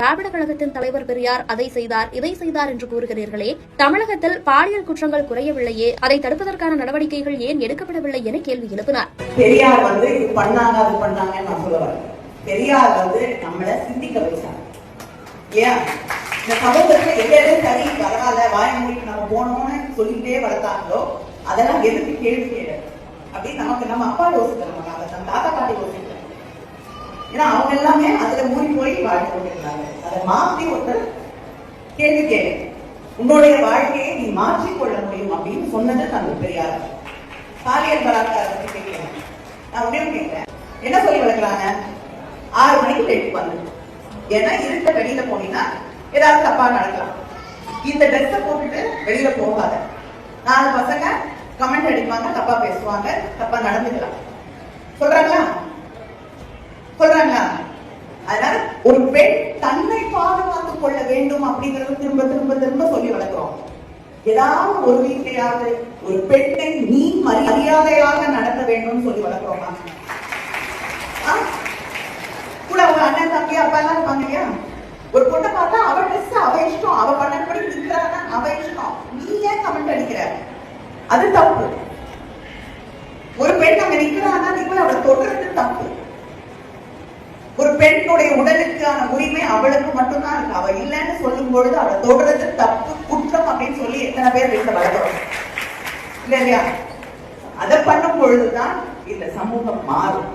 திராவிட கழகத்தின் தலைவர் பெரியார் அதை செய்தார் இதை செய்தார் என்று கூறுகிறீர்களே, தமிழகத்தில் பாலியல் குற்றங்கள் குறையவில்லையே, அதை தடுப்பதற்கான நடவடிக்கைகள் ஏன் எடுக்கப்படவில்லை என கேள்வி எழுப்பினார். பெரியார் இது பண்ணாங்க அது பண்ணாங்கன்னு நான் சொல்ல வரேன். பெரியார் நம்மளை சிந்திக்க வச்சாங்க. ஏன் இந்த சமூகத்துல எல்லாம் சரி பரவாயில்ல வாய மூடிக்கு நம்ம போனோம்னு சொல்லிட்டே வளர்த்தாங்களோ அதெல்லாம் எதுக்கு கேள்வி கேட்க அப்படின்னு நமக்கு நம்ம அப்பா யோசிக்கிறோம், நம்ம தாத்தா பாட்டி யோசிக்கிறோம். ஏன்னா அவங்க எல்லாமே அதுல மூடி போய் வாழ்க்கை கொண்டிருந்தாங்க. அதை மாற்றி ஒருத்தர் கேள்வி கேளு, உன்னுடைய வாழ்க்கையை நீ மாற்றிக்கொள்ள முடியும் அப்படின்னு சொன்னது தந்தை பெரியார். பாலியல் பலாத்காரத்தை கேட்கிறேன், நான் உடனே கேட்கிறேன், என்ன சொல்லி வளர்க்குறாங்க? 6 மணிக்கு வீட்டுக்கு வந்து, ஏன்னா இருக்க வெளியில போனீங்கன்னா ஏதாவது தப்பா நடக்கலாம், இந்த ட்ரெஸ்ஸை போட்டுட்டு வெளியில போகாத, 4 பசங்க கமெண்ட் அடிப்பாங்க, தப்பா பேசுவாங்க, தப்பா நடந்துக்கலாம் சொல்றாங்களா? அதனால ஒரு பெண் தன்னை பாதுகாத்துக் கொள்ள வேண்டும் அப்படிங்கறது திரும்ப திரும்ப திரும்ப சொல்லி வளர்க்கிறோம். ஏதாவது ஒரு வீட்டையாவது ஒரு பெண்ணை நீ மரியாதையாக நடத்த வேண்டும் சொல்லி வளர்க்கிறோமா? கூட அவங்க அண்ணன் தம்பி அப்பா எல்லாம் இருப்பாங்க இல்லையா? ஒரு பொண்ணை பார்த்தா அவ ட்ரெஸ் அவ இஷ்டம், அவ பண்ணபடி நிற்கிறான்னா அவ இஷ்டம், நீ ஏன் கமெண்ட் அடிக்கிற? அது தப்பு. ஒரு பெண் அங்க நிற்கிறான்னா நீ கூட அவளை தொடுறது தப்பு. ஒரு பெண்ணுடைய உடலுக்கான உரிமை அவளுக்கு மட்டும்தான் இருக்கு. அவ இல்லைன்னு சொல்லும் பொழுது அவளை தொடுறது தப்பு, குற்றம் அப்படின்னு சொல்லி எத்தனை பேர் வீட்டுல வளர்க்கிறோம் இல்லையா? அதை பண்ணும் பொழுதுதான் இந்த சமூகம் மாறும்.